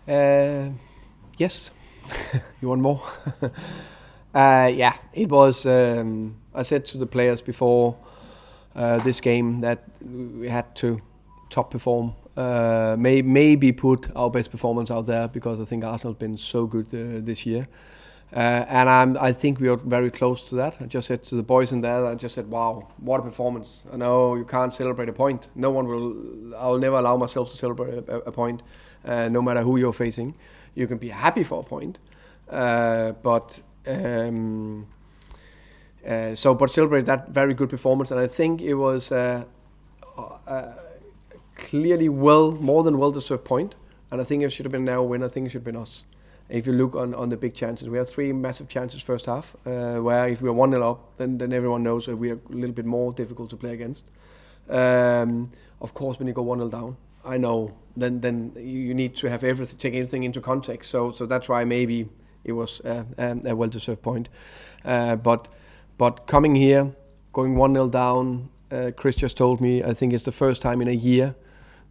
Yes. You want more? Yeah, it was. I said to the players before this game that we had to top perform. Maybe put our best performance out there because I think Arsenal have been so good this year. And I think we are very close to that. I just said to the boys in there, I just said, wow, what a performance. I know you can't celebrate a point. No one will, I'll never allow myself to celebrate a point, no matter who you're facing. You can be happy for a point, but celebrate that very good performance. And I think it was clearly more than well-deserved point. And I think it should have been now a win. I think it should have been us. If you look on the big chances, we had 3 massive chances first half, where if we are 1-0 up, then everyone knows that we are a little bit more difficult to play against. Of course, when you go 1-0 down, I know, then you need to have take everything into context. So that's why maybe it was a well-deserved point. But coming here, going 1-0 down, Chris just told me, I think it's the first time in a year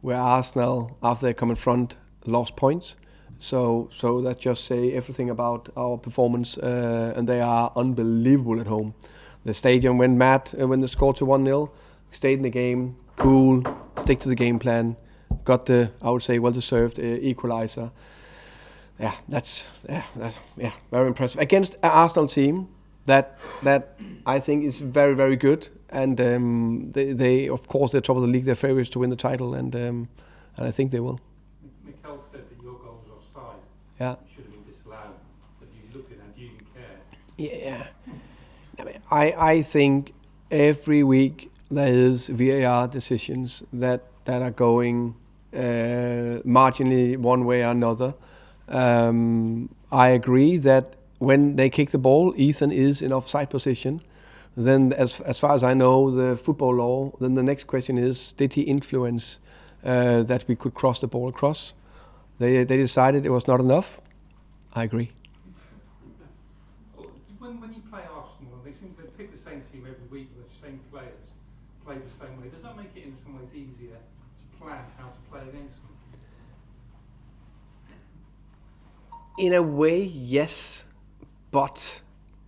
where Arsenal, after they come in front, lost points. So that just say everything about our performance, and they are unbelievable at home. The stadium went mad when they scored to 1-0. Stayed in the game, cool, stick to the game plan, got the, I would say, well-deserved equalizer. Yeah, that's very impressive against an Arsenal team that I think is very, very good. And they of course they're top of the league. They're favourites to win the title, and I think they will. Mikel said that your goal was offside. Yeah. It should have been disallowed, but you looked at it and you didn't care. Yeah. I mean, I think every week there is VAR decisions that are going marginally one way or another. I agree that when they kick the ball, Ethan is in offside position. Then, as far as I know, the football law, then the next question is, did he influence that we could cross the ball across? They decided it was not enough. I agree. When you play Arsenal, they seem to pick the same team every week with the same players, play the same way. Does that make it in some ways easier to plan how to play against them? In a way, yes, but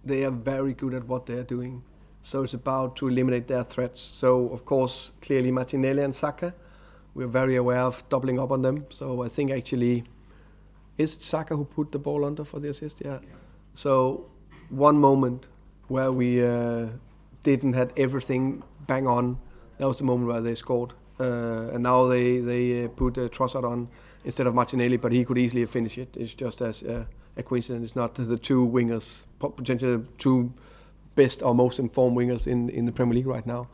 they are very good at what they are doing. So it's about to eliminate their threats. So, of course, clearly Martinelli and Saka, we're very aware of doubling up on them. So I think actually, is it Saka who put the ball under for the assist? Yeah. So one moment where we didn't have everything bang on, that was the moment where they scored. And now they put Trossard on instead of Martinelli, but he could easily have finished it. It's just as a coincidence. It's not the two wingers, potentially the two best or most informed wingers in the Premier League right now.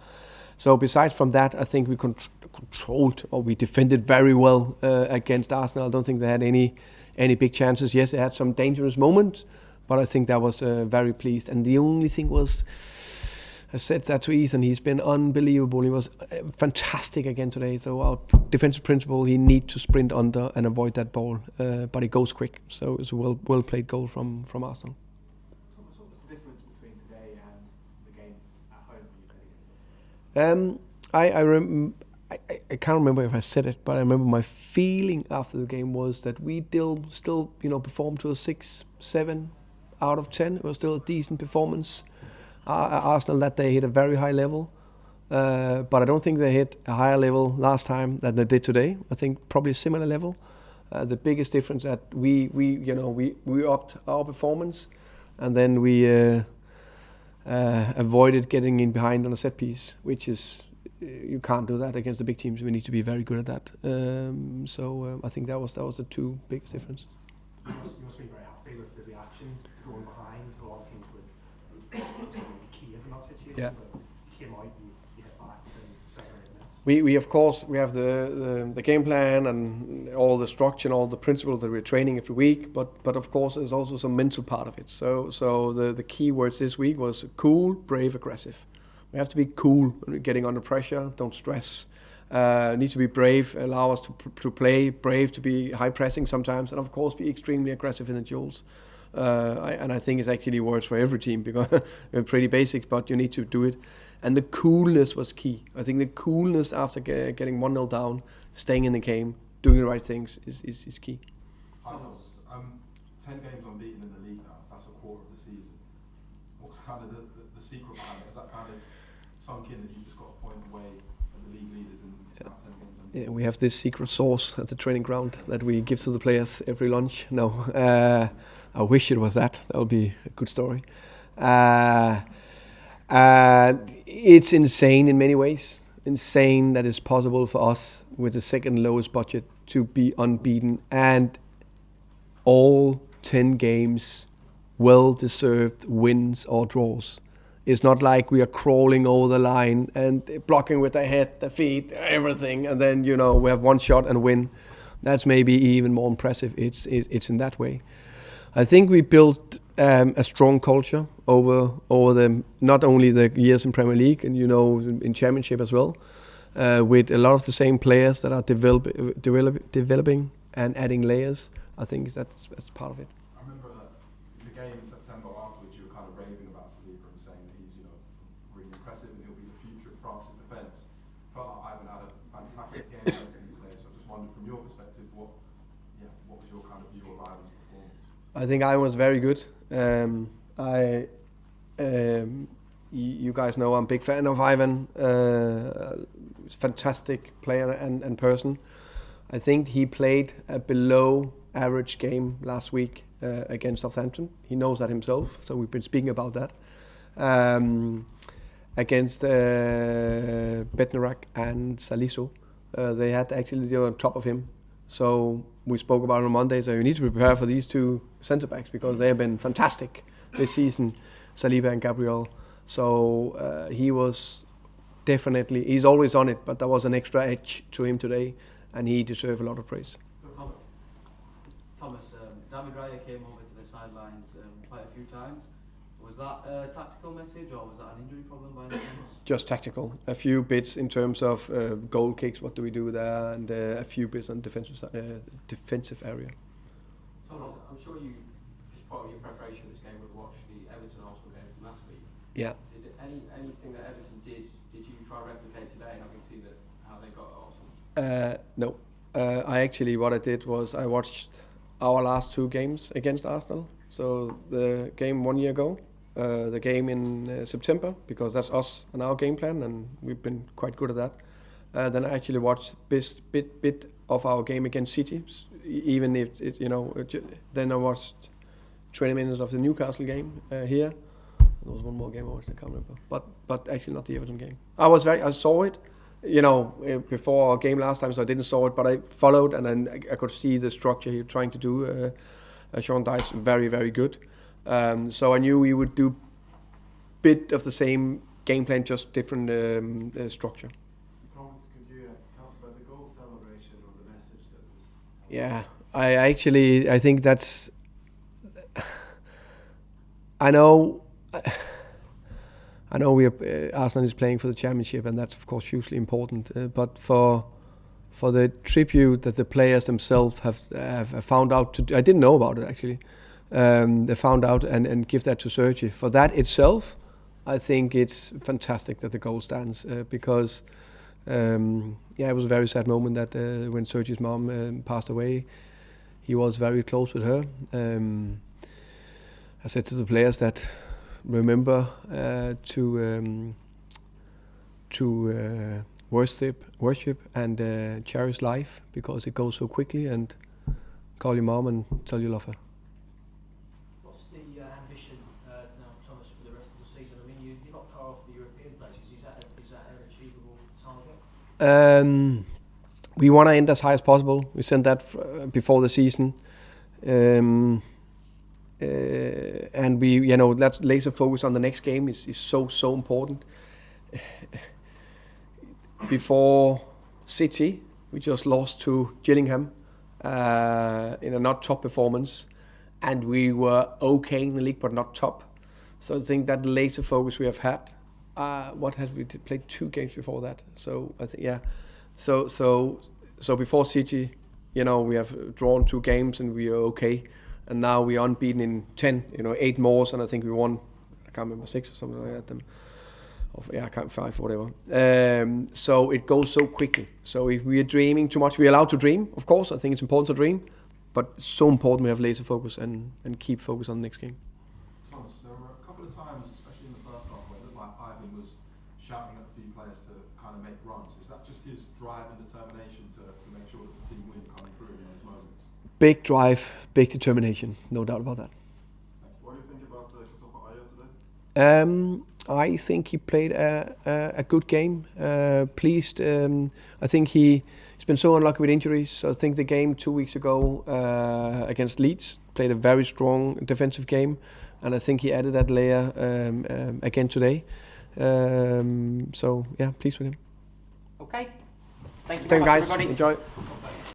So besides from that, I think we controlled or we defended very well against Arsenal. I don't think they had any big chances. Yes, they had some dangerous moments, but I think that was very pleased. And the only thing was, I said that to Ethan, he's been unbelievable. He was fantastic again today. So our defensive principle, he needs to sprint under and avoid that ball, but he goes quick. So it's a well played goal from Arsenal. So what was the difference between today and the game at home when you played against them? I can't remember if I said it, but I remember my feeling after the game was that we still performed to a 6-7 out of 10. It was still a decent performance. Arsenal that day hit a very high level, but I don't think they hit a higher level last time than they did today. I think probably a similar level. The biggest difference that we upped our performance, and then we avoided getting in behind on a set piece, which is you can't do that against the big teams. We need to be very good at that. I think that was the two biggest differences. You must be very happy with the reaction going behind. A lot of teams would key in that situation. Yeah. But you came out and you hit back and 7 or 8 minutes. We of course we have the game plan and all the structure and all the principles that we're training every week, but of course there's also some mental part of it. So the key words this week was cool, brave, aggressive. We have to be cool when we're getting under pressure. Don't stress. Need to be brave. Allow us to play. Brave to be high pressing sometimes, and of course be extremely aggressive in the duels. I think it's actually words for every team because we're pretty basic, but you need to do it. And the coolness was key. I think the coolness after getting 1-0 down, staying in the game, doing the right things is key. Thomas, 10 games unbeaten in the league now. That's a quarter of the season. What's kind of the secret behind it? Is that kind of sunk in that you just got a point away at the league leaders and it's now 10 games unbeaten? Yeah, we have this secret sauce at the training ground that we give to the players every lunch. No, I wish it was that. That would be a good story. It's insane in many ways. Insane that it's possible for us with the second lowest budget to be unbeaten and all 10 games well-deserved wins or draws. It's not like we are crawling over the line and blocking with the head, the feet, everything, and then we have one shot and win. That's maybe even more impressive. It's in that way. I think we built a strong culture over the not only the years in Premier League and in Championship as well, with a lot of the same players that are developing and adding layers. I think that's part of it. I remember the game in September afterwards, you were kind of raving about Saliba and saying that he's really impressive and he'll be the future of France's defence. Felt like Ivan had a fantastic game against him today, so I just wondered from your perspective, what was your kind of view of Ivan's performance? I think Ivan was very good. You guys know I'm a big fan of Ivan. Fantastic player and person. I think he played a below average game last week against Southampton. He knows that himself, so we've been speaking about that. Against Bednarak and Salisu, they had actually they were on top of him. So we spoke about it on Monday, so you need to prepare for these two centre-backs because they have been fantastic this season, Saliba and Gabriel. So he was definitely, he's always on it, but there was an extra edge to him today, and he deserved a lot of praise. Thomas, David Raya came over to the sidelines quite a few times. Was that a tactical message or was that an injury problem by any chance? Just tactical. A few bits in terms of goal kicks, what do we do there, and a few bits on defensive area. Tom, I'm sure you, as part of your preparation of this game, would watch the Everton-Arsenal game from last week. Yeah. Did anything that Everton did you try to replicate today? I can see that how they got at Arsenal. No. What I did was I watched our last two games against Arsenal. So the game 1 year ago, the game in September, because that's us and our game plan, and we've been quite good at that. Then I actually watched bit of our game against City, even if then I watched 20 minutes of the Newcastle game here. There was one more game I watched, I can't remember, but actually not the Everton game. I saw it, before our game last time, so I didn't saw it, but I followed, and then I could see the structure he was trying to do. Sean Dyche, very, very good. So I knew we would do bit of the same game plan, just different structure. Thomas, could you tell us about the goal celebration or the message that was? Yeah, I think that's. I know we are, Arsenal is playing for the championship, and that's of course hugely important. But for the tribute that the players themselves have found out I didn't know about it actually. They found out and give that to Sergi. For that itself, I think it's fantastic that the goal stands because it was a very sad moment that when Sergi's mom passed away, he was very close with her. I said to the players that remember to worship and cherish life because it goes so quickly, and call your mom and tell you love her. What's the ambition now, Thomas, for the rest of the season? I mean, you're not far off the European places. Is that an achievable target? We want to end as high as possible. We sent that before the season. And we, that laser focus on the next game is so important. Before City, we just lost to Gillingham in a not top performance, and we were okay in the league but not top. So I think that laser focus we have had. What has we played 2 games before that? So I think So before City, we have drawn 2 games and we are okay. And now we are unbeaten in 10, 8 more, and I think we won, I can't remember, 6 or something like that. I can't 5 or whatever. So it goes so quickly. So if we are dreaming too much, we're allowed to dream, of course. I think it's important to dream. but it's so important we have laser focus and keep focus on the next game. Thomas, there were a couple of times, especially in the first half, where it looked like Ivan was shouting at a few players to kind of make runs. Is that just his drive and determination to make sure that the team win coming through in those moments? Big drive, big determination, no doubt about that. What do you think about Christopher Ayer today? I think he played a good game. Pleased. I think he's been so unlucky with injuries. So I think the game 2 weeks ago against Leeds played a very strong defensive game, and I think he added that layer again today. So yeah, pleased with him. Okay. Thank you Thank very you much, guys. everybody. Enjoy.